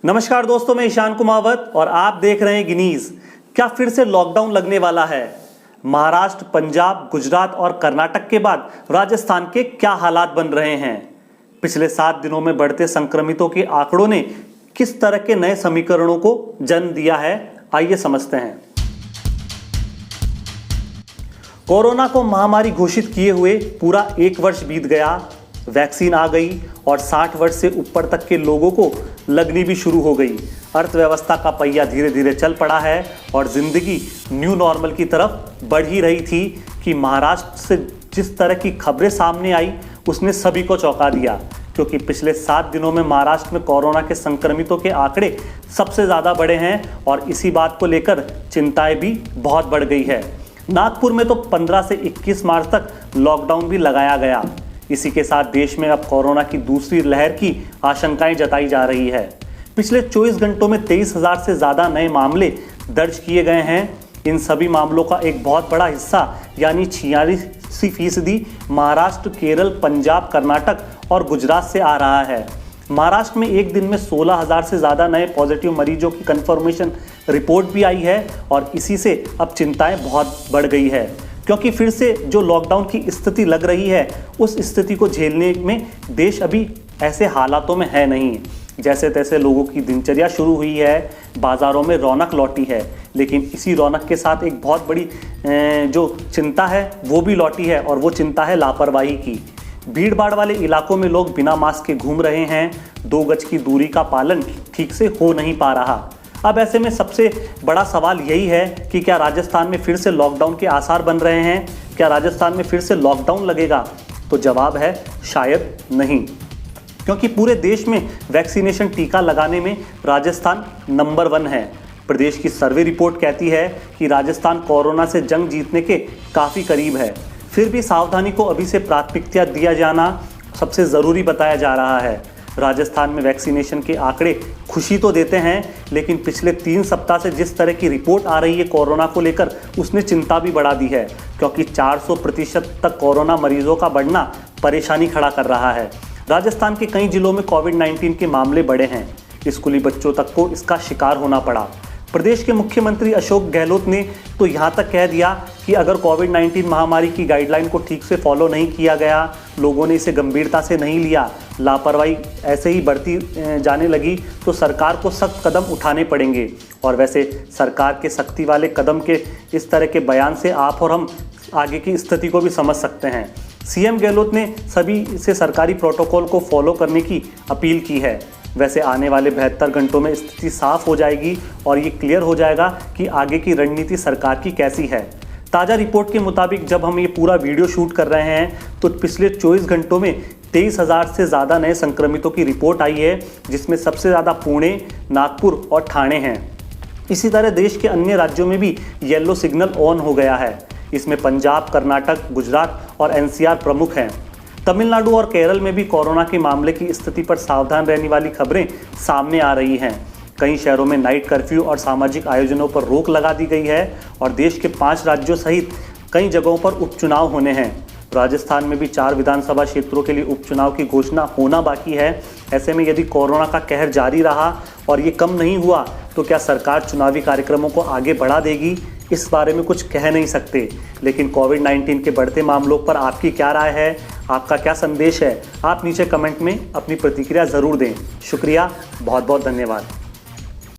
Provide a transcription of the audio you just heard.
नमस्कार दोस्तों, मैं ईशान कुमावत और आप देख रहे हैं गिनीज। क्या फिर से लॉकडाउन लगने वाला है? महाराष्ट्र, पंजाब, गुजरात और कर्नाटक के बाद राजस्थान के क्या हालात बन रहे हैं? पिछले 7 दिनों में बढ़ते संक्रमितों के आंकड़ों ने किस तरह के नए समीकरणों को जन्म दिया है, आइए समझते हैं। कोरोना को महामारी घोषित किए हुए पूरा 1 वर्ष बीत गया। वैक्सीन आ गई और 60 वर्ष से ऊपर तक के लोगों को लगनी भी शुरू हो गई। अर्थव्यवस्था का पहिया धीरे धीरे चल पड़ा है और जिंदगी न्यू नॉर्मल की तरफ बढ़ ही रही थी कि महाराष्ट्र से जिस तरह की खबरें सामने आई उसने सभी को चौंका दिया, क्योंकि पिछले 7 दिनों में महाराष्ट्र में कोरोना के संक्रमितों के आंकड़े सबसे ज़्यादा बढ़े हैं और इसी बात को लेकर चिंताएं भी बहुत बढ़ गई है। नागपुर में तो 15 से 21 मार्च तक लॉकडाउन भी लगाया गया। इसी के साथ देश में अब कोरोना की दूसरी लहर की आशंकाएं जताई जा रही है। पिछले 24 घंटों में 23,000 से ज़्यादा नए मामले दर्ज किए गए हैं। इन सभी मामलों का एक बहुत बड़ा हिस्सा यानी 46% महाराष्ट्र, केरल, पंजाब, कर्नाटक और गुजरात से आ रहा है। महाराष्ट्र में एक दिन में 16,000 से ज़्यादा नए पॉजिटिव मरीजों की कंफर्मेशन रिपोर्ट भी आई है और इसी से अब चिंताएं बहुत बढ़ गई है, क्योंकि फिर से जो लॉकडाउन की स्थिति लग रही है उस स्थिति को झेलने में देश अभी ऐसे हालातों में है नहीं। जैसे तैसे लोगों की दिनचर्या शुरू हुई है, बाज़ारों में रौनक लौटी है, लेकिन इसी रौनक के साथ एक बहुत बड़ी जो चिंता है वो भी लौटी है और वो चिंता है लापरवाही की। भीड़ भाड़ वाले इलाकों में लोग बिना मास्क के घूम रहे हैं। 2 गज की दूरी का पालन ठीक से हो नहीं पा रहा। अब ऐसे में सबसे बड़ा सवाल यही है कि क्या राजस्थान में फिर से लॉकडाउन के आसार बन रहे हैं? क्या राजस्थान में फिर से लॉकडाउन लगेगा? तो जवाब है शायद नहीं, क्योंकि पूरे देश में वैक्सीनेशन टीका लगाने में राजस्थान नंबर 1 है। प्रदेश की सर्वे रिपोर्ट कहती है कि राजस्थान कोरोना से जंग जीतने के काफ़ी करीब है। फिर भी सावधानी को अभी से प्राथमिकता दिया जाना सबसे ज़रूरी बताया जा रहा है। राजस्थान में वैक्सीनेशन के आंकड़े खुशी तो देते हैं, लेकिन पिछले 3 सप्ताह से जिस तरह की रिपोर्ट आ रही है कोरोना को लेकर उसने चिंता भी बढ़ा दी है, क्योंकि 400% तक कोरोना मरीजों का बढ़ना परेशानी खड़ा कर रहा है। राजस्थान के कई जिलों में कोविड-19 के मामले बढ़े हैं। स्कूली बच्चों तक को इसका शिकार होना पड़ा। प्रदेश के मुख्यमंत्री अशोक गहलोत ने तो यहाँ तक कह दिया कि अगर कोविड-19 महामारी की गाइडलाइन को ठीक से फॉलो नहीं किया गया, लोगों ने इसे गंभीरता से नहीं लिया, लापरवाही ऐसे ही बढ़ती जाने लगी तो सरकार को सख्त कदम उठाने पड़ेंगे। और वैसे सरकार के सख्ती वाले कदम के इस तरह के बयान से आप और हम आगे की स्थिति को भी समझ सकते हैं। सीएम गहलोत ने सभी से सरकारी प्रोटोकॉल को फॉलो करने की अपील की है। वैसे आने वाले 72 घंटों में स्थिति साफ हो जाएगी और ये क्लियर हो जाएगा कि आगे की रणनीति सरकार की कैसी है। ताज़ा रिपोर्ट के मुताबिक जब हम ये पूरा वीडियो शूट कर रहे हैं तो पिछले 24 घंटों में 23,000 से ज़्यादा नए संक्रमितों की रिपोर्ट आई है, जिसमें सबसे ज़्यादा पुणे, नागपुर और ठाणे हैं। इसी तरह देश के अन्य राज्यों में भी येलो सिग्नल ऑन हो गया है। इसमें पंजाब, कर्नाटक, गुजरात और एनसीआर प्रमुख हैं। तमिलनाडु और केरल में भी कोरोना के मामले की स्थिति पर सावधान रहने वाली खबरें सामने आ रही हैं। कई शहरों में नाइट कर्फ्यू और सामाजिक आयोजनों पर रोक लगा दी गई है और देश के 5 राज्यों सहित कई जगहों पर उपचुनाव होने हैं। राजस्थान में भी 4 विधानसभा क्षेत्रों के लिए उपचुनाव की घोषणा होना बाकी है। ऐसे में यदि कोरोना का कहर जारी रहा और ये कम नहीं हुआ तो क्या सरकार चुनावी कार्यक्रमों को आगे बढ़ा देगी? इस बारे में कुछ कह नहीं सकते, लेकिन कोविड-19 के बढ़ते मामलों पर आपकी क्या राय है? आपका क्या संदेश है? आप नीचे कमेंट में अपनी प्रतिक्रिया ज़रूर दें। शुक्रिया, बहुत बहुत धन्यवाद।